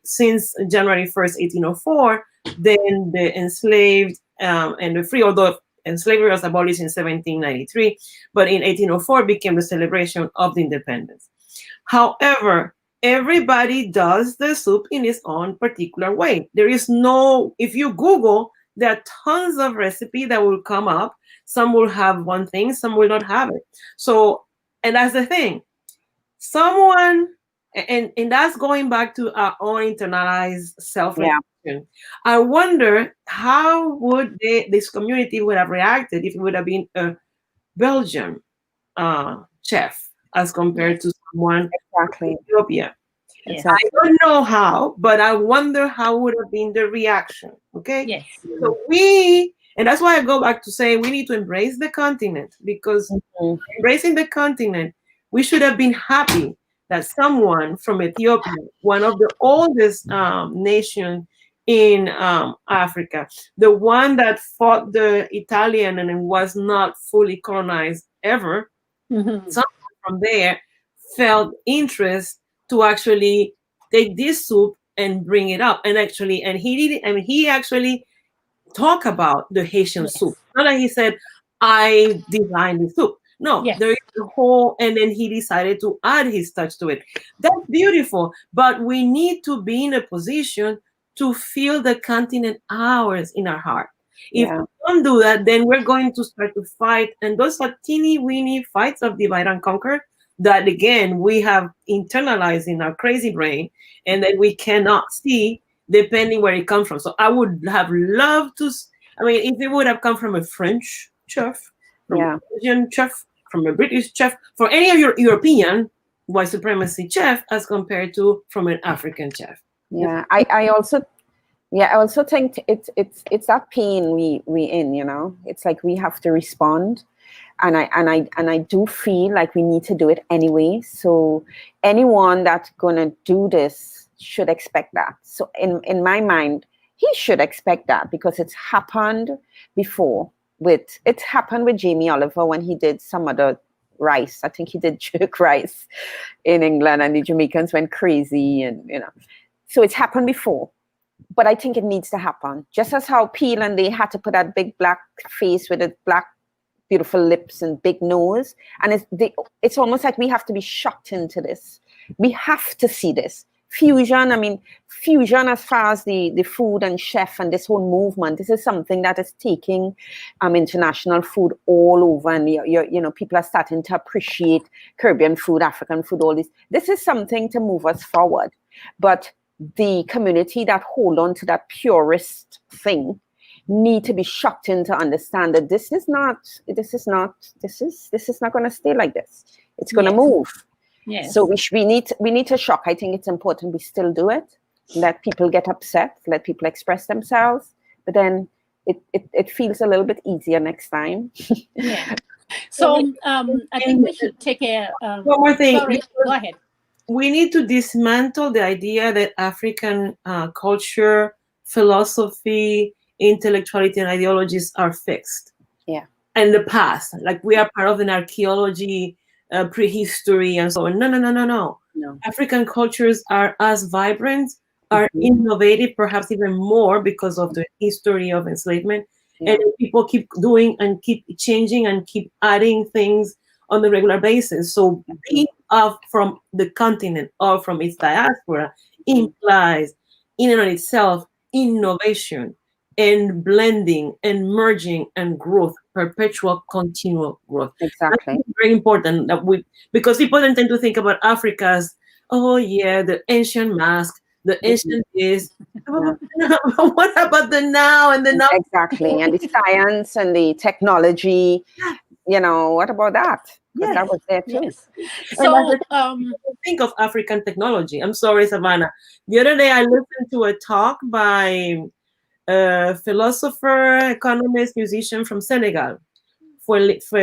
since January 1st, 1804, then the enslaved and the free, although and slavery was abolished in 1793, but in 1804 became the celebration of the independence. However, everybody does the soup in its own particular way. There is no, if you Google, there are tons of recipes that will come up. Some will have one thing, some will not have it. So, and that's the thing. Someone, and that's going back to our own internalized self-reflection. I wonder how would this community would have reacted if it would have been a Belgian chef as compared to someone from Ethiopia. I don't know how, but I wonder how would have been the reaction. Okay. Yes. So and that's why I go back to say we need to embrace the continent, because embracing the continent, we should have been happy that someone from Ethiopia, one of the oldest nations in Africa, the one that fought the Italian and was not fully colonized ever, someone from there felt interest to actually take this soup and bring it up. And he actually talked about the Haitian soup. Not that he said, I designed the soup. No, there is a whole, and then he decided to add his touch to it. That's beautiful, but we need to be in a position to feel the continent ours in our heart. If Yeah. we don't do that, then we're going to start to fight, and those are teeny weeny fights of divide and conquer that again we have internalized in our crazy brain, and that we cannot see depending where it comes from. So I would have loved to. I mean, if it would have come from a French chef, from Yeah. a Belgian chef, from a British chef, for any of your European white supremacy chef, as compared to from an African chef. Yeah. I also think it's that pain we in, you know. It's like we have to respond, and I do feel like we need to do it anyway. So anyone that's gonna do this should expect that. So in my mind, he should expect that because it's happened before. It's happened with Jamie Oliver when he did some other rice. I think he did jerk rice in England, and the Jamaicans went crazy, and you know. So it's happened before, but I think it needs to happen. Just as how Peel and they had to put that big black face with a black, beautiful lips and big nose, and it's almost like we have to be shocked into this. We have to see this fusion. I mean, fusion as far as the food and chef and this whole movement. This is something that is taking international food all over, and you know, people are starting to appreciate Caribbean food, African food, all this. This is something to move us forward, but the community that hold on to that purist thing need to be shocked into understand that this is not going to stay like this. It's going to move. Yes. So we need to shock. I think it's important we still do it. Let people get upset. Let people express themselves. But then it feels a little bit easier next time. Yeah. So I think we should take a one more thing. Sorry, go ahead. We need to dismantle the idea that African culture, philosophy, intellectuality, and ideologies are fixed. Yeah. And the past, like we are part of an archaeology, prehistory, and so on. No. African cultures are as vibrant, are innovative, perhaps even more because of the history of enslavement. Yeah. And people keep doing and keep changing and keep adding things on a regular basis. So being off from the continent or from its diaspora implies in and of itself innovation and blending and merging and growth, perpetual continual growth. Exactly. That's very important that because people then tend to think about Africa as, oh yeah, the ancient mask, the ancient is. What about the now and the now? Exactly. And the science and the technology, you know, what about that? Because that was there too. Yes. So think of African technology. I'm sorry, Savannah. The other day I listened to a talk by a philosopher, economist, musician from Senegal, Felwine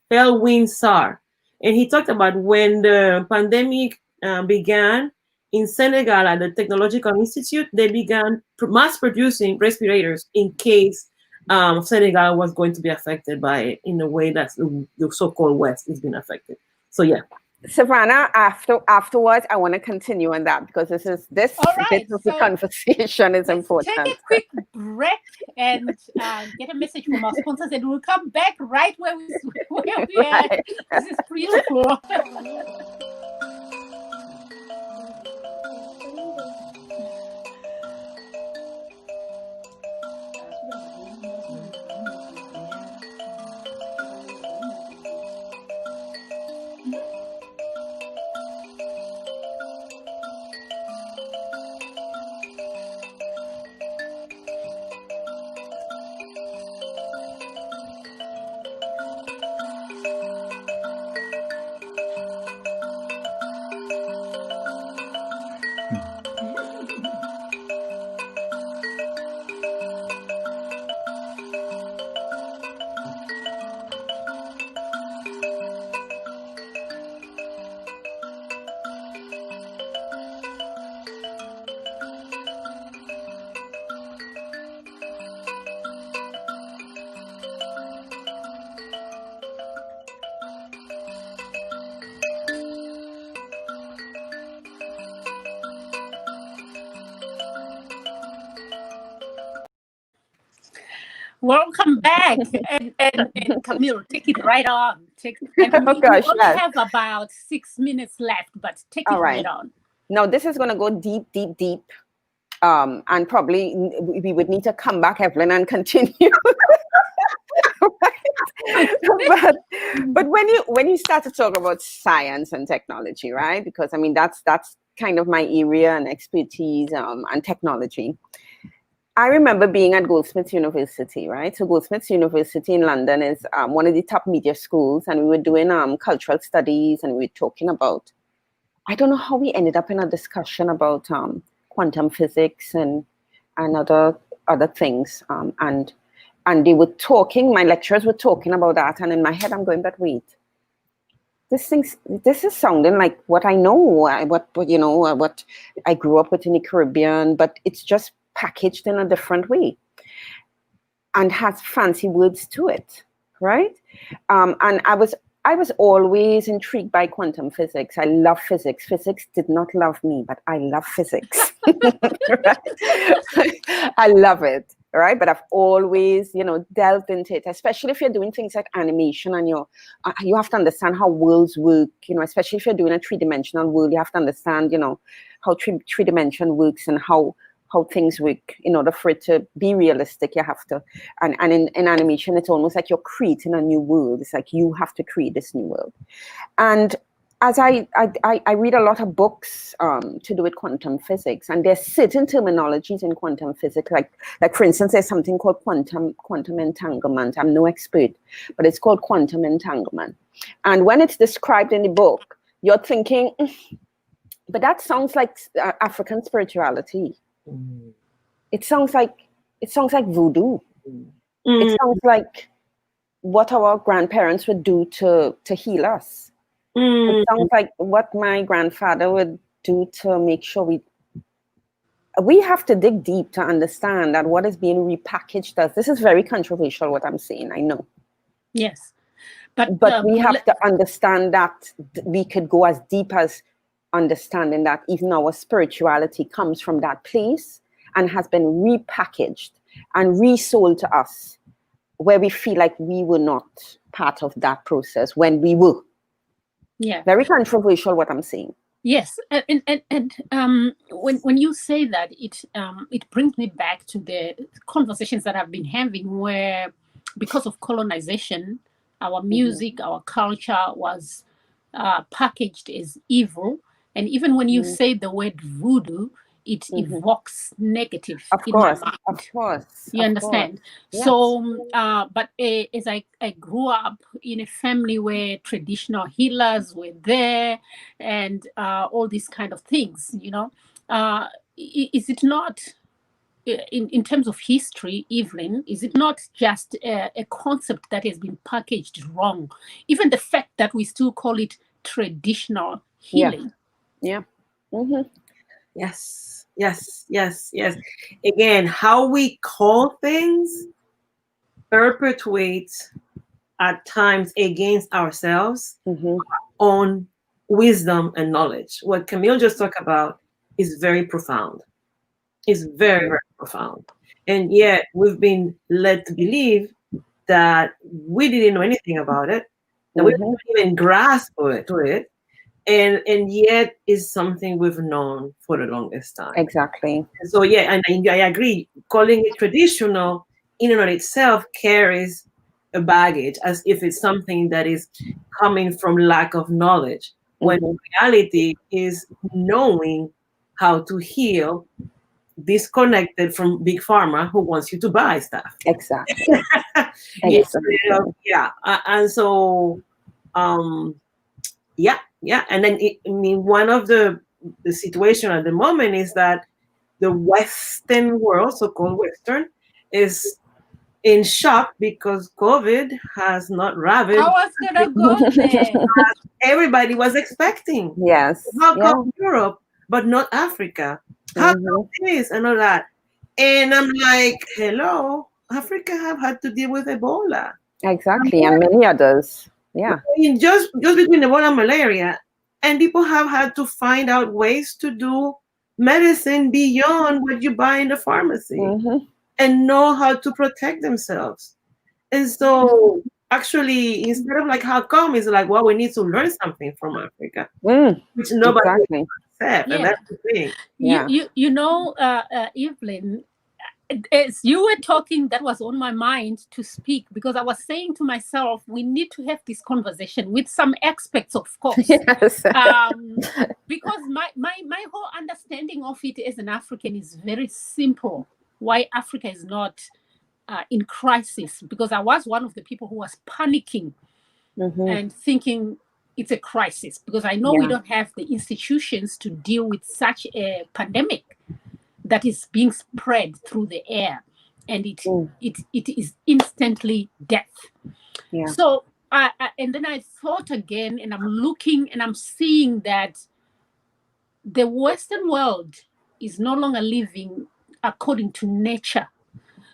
Sarr. And he talked about when the pandemic began in Senegal at the Technological Institute, they began mass producing respirators in case Senegal was going to be affected by it in a way that the so-called West is being affected. So yeah. Savannah, afterwards, I want to continue on that because this bit of the conversation is important. Take a quick break and get a message from our sponsors, and we'll come back right where we are. This is beautiful. Welcome back, and Camille, take it right on. We only have about 6 minutes left, but take it right on. Now this is going to go deep. And probably we would need to come back, Evelyn, and continue. but when you start to talk about science and technology, right? Because I mean that's kind of my area and expertise, and technology. I remember being at Goldsmiths University, right? So Goldsmiths University in London is one of the top media schools, and we were doing cultural studies, and we were talking about, I don't know how we ended up in a discussion about quantum physics and other things, and they were talking, my lecturers were talking about that, and in my head I'm going, but wait, this is sounding like what I know, what I grew up with in the Caribbean, but it's just packaged in a different way and has fancy words to it, right? And I was always intrigued by quantum physics. I love physics. Physics did not love me, but I love physics. I love it, right? But I've always, delved into it, especially if you're doing things like animation and you have to understand how worlds work, especially if you're doing a three-dimensional world, you have to understand, how three-dimension works and how things work. In order for it to be realistic, you have to, and in animation, it's almost like you're creating a new world. It's like you have to create this new world. And as I read a lot of books to do with quantum physics, and there's certain terminologies in quantum physics, like for instance, there's something called quantum entanglement. I'm no expert, but it's called quantum entanglement. And when it's described in the book, you're thinking, but that sounds like African spirituality. It sounds like voodoo. It sounds like what our grandparents would do to heal us. It sounds like what my grandfather would do to make sure we have to dig deep to understand that what is being repackaged as. This is very controversial what I'm saying, I know. Yes. But we have to understand that we could go as deep as understanding that even our spirituality comes from that place and has been repackaged and resold to us, where we feel like we were not part of that process when we were. Yeah. Very controversial what I'm saying. Yes, and when you say that, it brings me back to the conversations that I've been having, where because of colonization, our music, our culture was packaged as evil, and even when you say the word voodoo, it evokes negative in my mind. Of course. You understand? Yes. So, but as I grew up in a family where traditional healers were there and all these kind of things, is it not, in terms of history, Evelyn, is it not just a concept that has been packaged wrong? Even the fact that we still call it traditional healing. Yeah. Mm-hmm. Yes. Again, how we call things perpetuates at times against ourselves on wisdom and knowledge. What Camille just talked about is very profound. It's very, very profound. And yet we've been led to believe that we didn't know anything about it, that we didn't even grasp to it. And yet is something we've known for the longest time. Exactly. So yeah, and I agree. Calling it traditional in and of itself carries a baggage, as if it's something that is coming from lack of knowledge. When reality is knowing how to heal, disconnected from big pharma who wants you to buy stuff. Exactly. And so and then one of the situation at the moment is that the Western world, so-called Western, is in shock because COVID has not ravaged. I was gonna go there. Everybody was expecting. Yes. How come Europe but not Africa? How come this and all that? And I'm like, hello, Africa have had to deal with Ebola. Exactly, and many others. Yeah. Just between Ebola and malaria, and people have had to find out ways to do medicine beyond what you buy in the pharmacy and know how to protect themselves. And so actually, instead of like, how come, it's like, well, we need to learn something from Africa, which nobody accept, and Yeah. that's the thing. Yeah. You know, Evelyn, as you were talking, that was on my mind to speak, because I was saying to myself, we need to have this conversation with some experts, of course. Yes. Because my whole understanding of it as an African is very simple. Why Africa is not in crisis, because I was one of the people who was panicking and thinking it's a crisis, because I know we don't have the institutions to deal with such a pandemic that is being spread through the air, and it is instantly death. Yeah. So and then I thought again, and I'm looking and I'm seeing that the Western world is no longer living according to nature.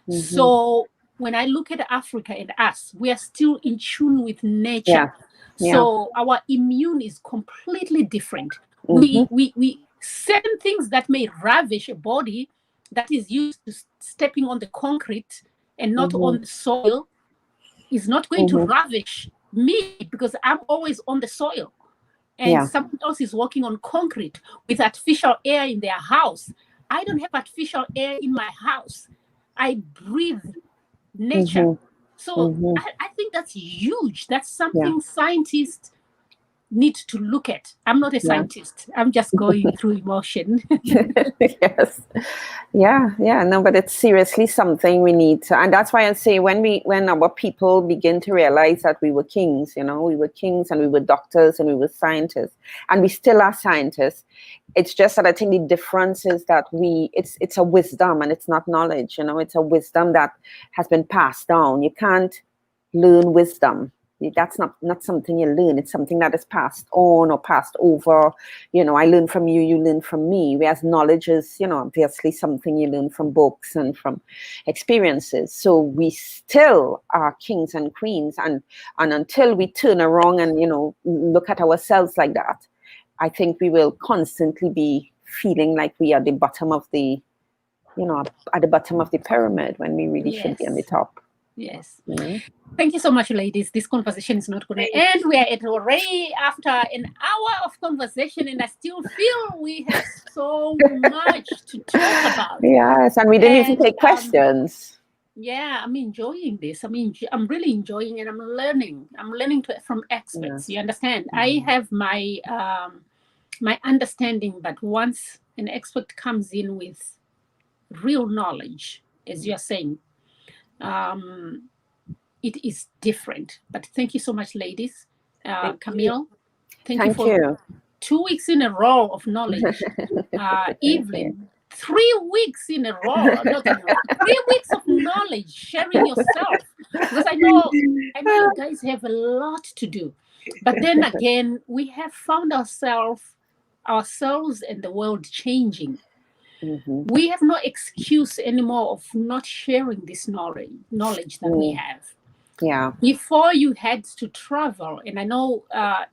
So when I look at Africa and us, we are still in tune with nature. Yeah. Yeah. So our immune is completely different. We certain things that may ravish a body that is used to stepping on the concrete and not on the soil is not going to ravish me, because I'm always on the soil. And someone else is walking on concrete with artificial air in their house. I don't have artificial air in my house. I breathe nature. So I think that's huge. That's something scientists need to look at. I'm not a scientist. I'm just going through emotion. Yes. Yeah. No, but it's seriously something we need to, and that's why I say when our people begin to realize that we were kings, we were kings and we were doctors and we were scientists, and we still are scientists. It's just that I think the difference is that it's a wisdom and it's not knowledge. It's a wisdom that has been passed down. You can't learn wisdom. That's not something you learn. It's something that is passed on or passed over. I learn from you, you learn from me. Whereas knowledge is, obviously something you learn from books and from experiences. So we still are kings and queens. And until we turn around and, look at ourselves like that, I think we will constantly be feeling like we are the bottom of the, at the bottom of the pyramid, when we really should be on the top. Yes. Thank you so much, ladies. This conversation is not going to end. We are already after an hour of conversation, and I still feel we have so much to talk about. Yes, and we didn't even take questions. Yeah, I'm enjoying this. I'm really enjoying it. I'm learning. From experts. You understand? I have my my understanding, but once an expert comes in with real knowledge, as you're saying, it is different. But thank you so much, ladies. Camille, thank you for 2 weeks in a row of knowledge. Evelyn, 3 weeks in a row. 3 weeks of knowledge, sharing yourself. Because I know you guys have a lot to do. But then again, we have found ourselves and the world changing. We have no excuse anymore of not sharing this knowledge that we have. Yeah. Before you had to travel, and I know,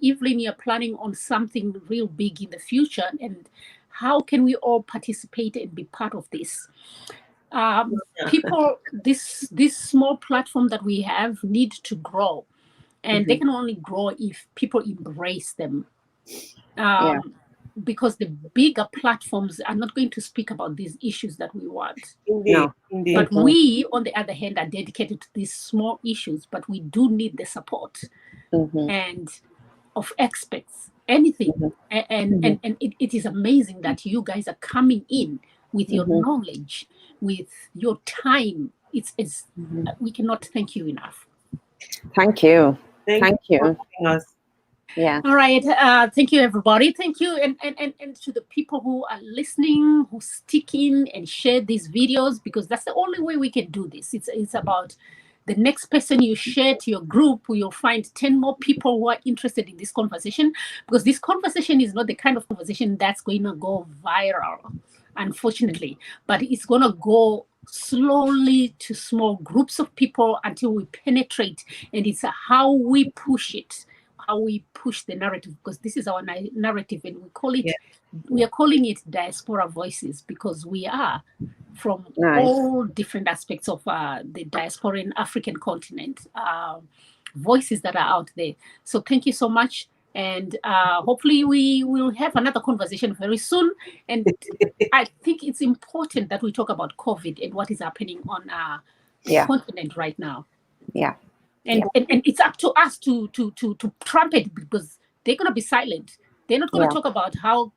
Evelyn, you're planning on something real big in the future, and how can we all participate and be part of this? People, this small platform that we have need to grow, and they can only grow if people embrace them. Because the bigger platforms are not going to speak about these issues that we want. Indeed. But we, on the other hand, are dedicated to these small issues, but we do need the support and of experts, anything. And it is amazing that you guys are coming in with your knowledge, with your time. It's we cannot thank you enough. Thank you. Thank you. For having us. Yeah. All right. Thank you, everybody. Thank you. And to the people who are listening, who stick in and share these videos, because that's the only way we can do this. It's about the next person you share to your group, you'll find 10 more people who are interested in this conversation, because this conversation is not the kind of conversation that's going to go viral, unfortunately, but it's going to go slowly to small groups of people until we penetrate. And it's how we push it, how we push the narrative, because this is our narrative, and we are calling it Diaspora Voices, because we are from all different aspects of the diasporan African continent, voices that are out there. So thank you so much. And hopefully we will have another conversation very soon. And I think it's important that we talk about COVID and what is happening on our continent right now. Yeah. And it's up to us to trumpet, because they're going to be silent. They're not going to talk about how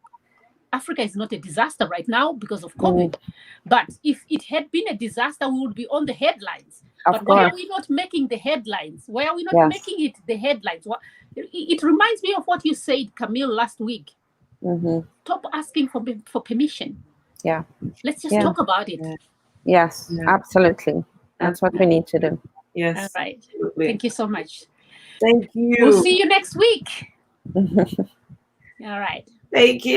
Africa is not a disaster right now because of COVID. But if it had been a disaster, we would be on the headlines. But why are we not making the headlines? Why are we not making it the headlines? It reminds me of what you said, Camille, last week. Stop asking for permission. Yeah. Let's just talk about it. Yes, absolutely. That's what we need to do. Yes. All right. Absolutely. Thank you so much. Thank you. We'll see you next week. All right. Thank you.